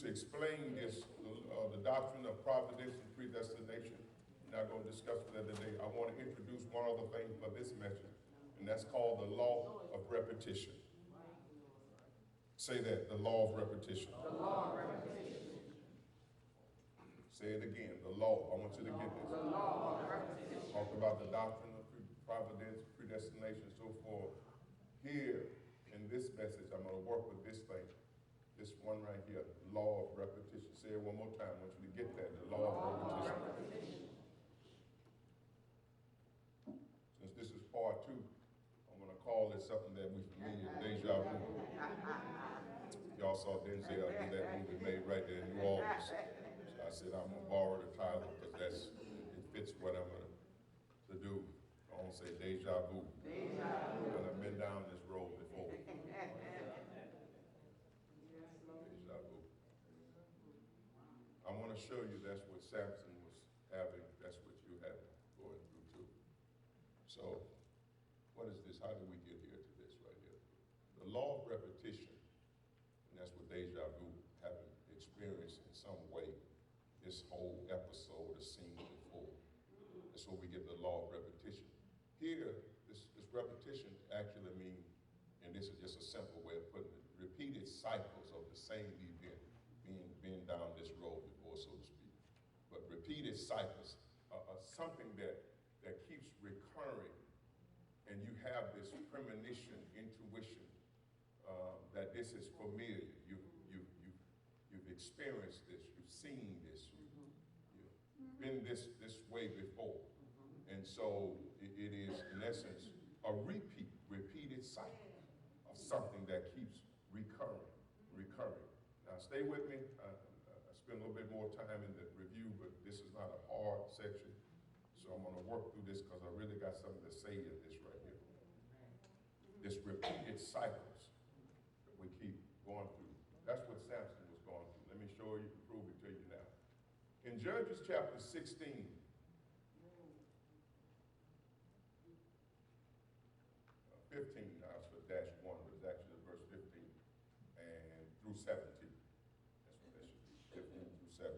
to explain this, the doctrine of providence and predestination. I'm not going to discuss that today. I want to introduce one other thing for this message, and that's called the law of repetition. Say that, the law of repetition. The law of repetition. Say it again, the law. I want you to get this. The law of repetition. Talk about the doctrine of providence, predestination, and so forth. Here in this message, I'm going to work with this thing. This one right here, law of repetition. Say it one more time. I want you to get that, the law of repetition. Since this is part 2, I'm going to call it something that we're familiar with, deja vu. Y'all saw Denzel do that movie made right there in New Orleans. So I said, I'm going to borrow the title because it fits what I'm going to do. I want to say deja vu. Deja vu. And I've been down this road before. Deja vu. I want to show you that's what Samson was having. That's what you have going through too. So, what is this? How did we get here to this right here? The law of repetition, and that's what deja vu, having experienced in some way this whole episode or scene before. That's where we get the law of repetition. Here, this repetition actually means, and this is just a simple way of putting it, repeated cycles of the same event being down this road before, so to speak. But repeated cycles are something that keeps recurring, and you have this premonition, intuition, that this is familiar. You've experienced this, you've seen this, you've been this way before. And so it is, in essence, a repeated cycle of something that keeps recurring. Now stay with me. I spend a little bit more time in the review, but this is not a hard section. So I'm going to work through this because I really got something to say in this right here. This repeated cycles that we keep going through. That's what Samson was going through. Let me show you, prove it to you now. In Judges chapter 16, 15, now it's for dash 1, but it's actually verse 15 and through 17. That's what that should be, 15 through 17.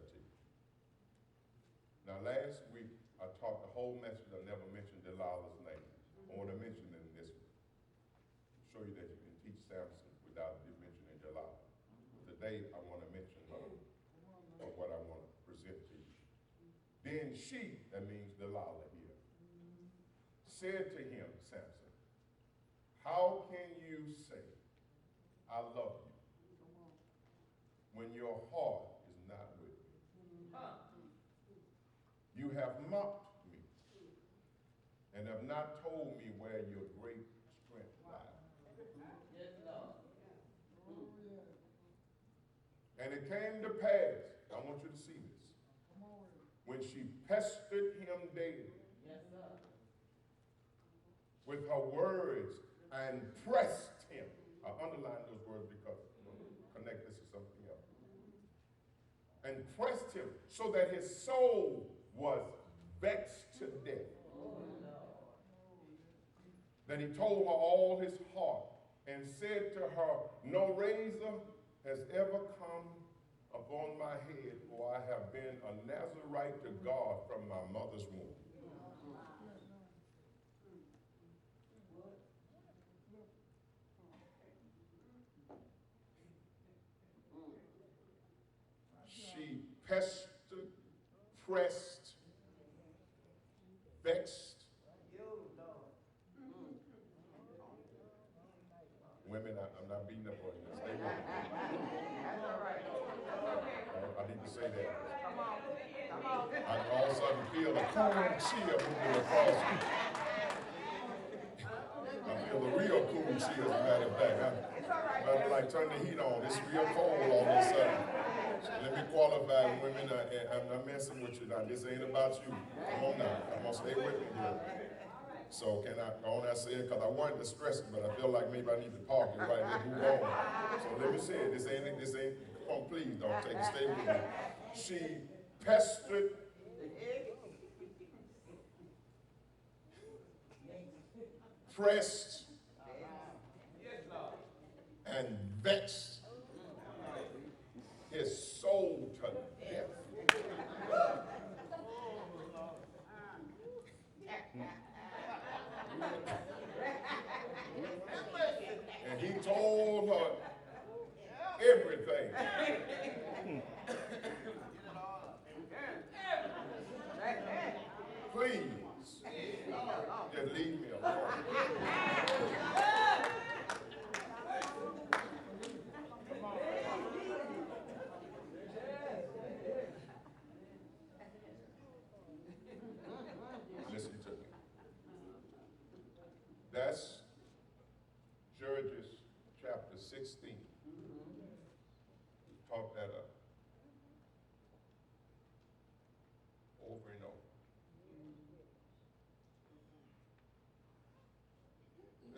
Now last week, I taught the whole message. I never mentioned Delilah's name. I want to mention it in this one. Show you that you can teach Samson without mentioning Delilah. Today, I want to mention her, or what I want to present to you. Then she, that means Delilah here, said to him, Samson, how can you say, I love you, when your heart is not with me? You have mocked me and have not told me where your great strength lies. Yes, Lord. And it came to pass, I want you to see this, when she pestered him daily with her words and pressed him. I underline those words because I'm going to connect this to something else. And pressed him so that his soul was vexed to death. Then he told her all his heart and said to her, no razor has ever come upon my head, for I have been a Nazarite to God from my mother's womb. She pestered, pressed, vexed. Women, I'm not beating up on you. Stay with me. That's all right. I need to say that. Come on. I all of a sudden feel a cool chill moving across me. I feel a real cool chill, as a matter of fact. It's all right. But like turn the heat on. It's real cold all of a sudden. So let me qualify, women. I'm not messing with you now. This ain't about you. Come on now. Come on, stay with me here. So can I go on and say it? Because I wanted to stress it, but I feel like maybe I need to park it right there. Move on. So let me say it. This ain't, come on, please don't take it. Stay with me. She pestered, pressed, and vexed his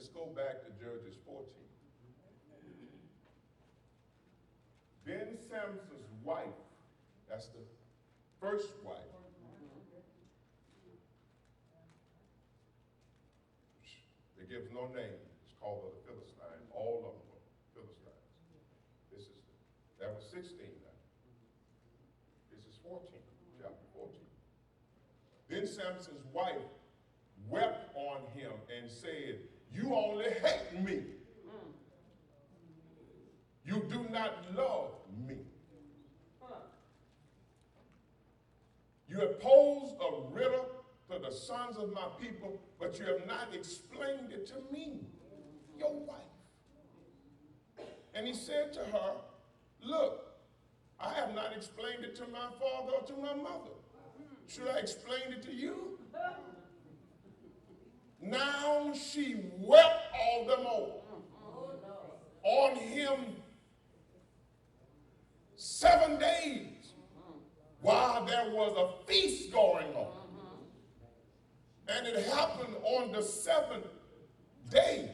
Let's go back to Judges 14. Then Samson's wife, that's the first wife, it gives no name, it's called the Philistine. All of them were Philistines. That was 16 now. This is 14, chapter 14. Then Samson's wife wept on him and said, "You only hate me. You do not love me. You have posed a riddle to the sons of my people, but you have not explained it to me, your wife." And he said to her, "Look, I have not explained it to my father or to my mother. Should I explain it to you?" Now she wept all the more on him 7 days while there was a feast going on. And it happened on the 7th day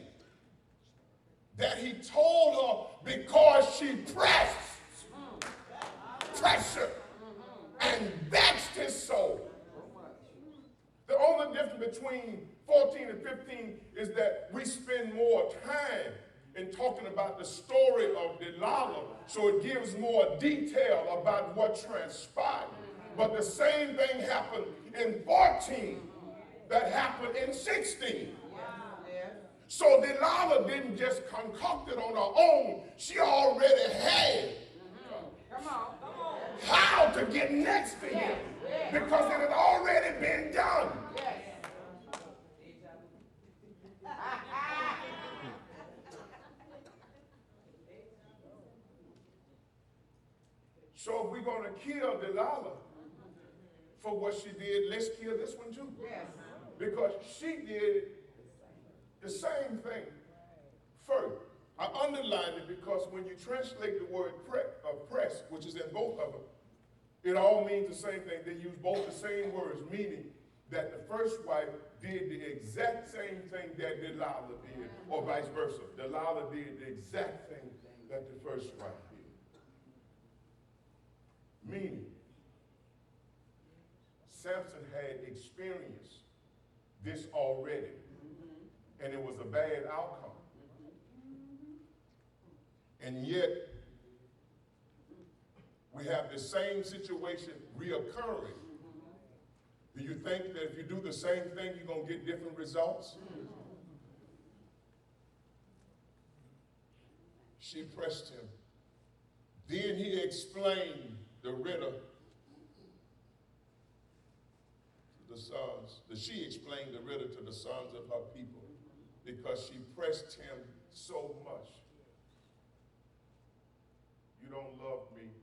that he told her, because she pressured and vexed his soul. The only difference between 14 and 15 is that we spend more time in talking about the story of Delilah, so it gives more detail about what transpired. But the same thing happened in 14 that happened in 16. So Delilah didn't just concoct it on her own. She already had how to get next to him, because it had already been done. So if we're going to kill Delilah for what she did, let's kill this one too. Because she did the same thing first. I underlined it because when you translate the word press, which is in both of them, it all means the same thing. They use both the same words, meaning that the first wife did the exact same thing that Delilah did, or vice versa. Delilah did the exact thing that the first wife did. Meaning, Samson had experienced this already, and it was a bad outcome. And yet, we have the same situation reoccurring. Do you think that if you do the same thing, you're going to get different results? She pressed him. Then he explained the riddle to the sons. She explained the riddle to the sons of her people because she pressed him so much. You don't love me.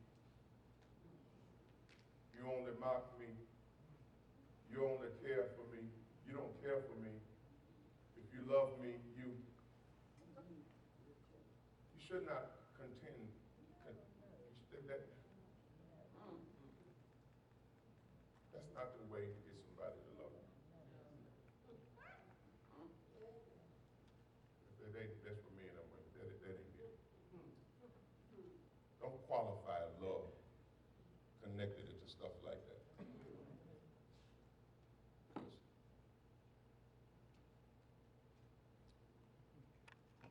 You only mock me. You only care for me. You don't care for me. If you love me, you should not contend. That's not the way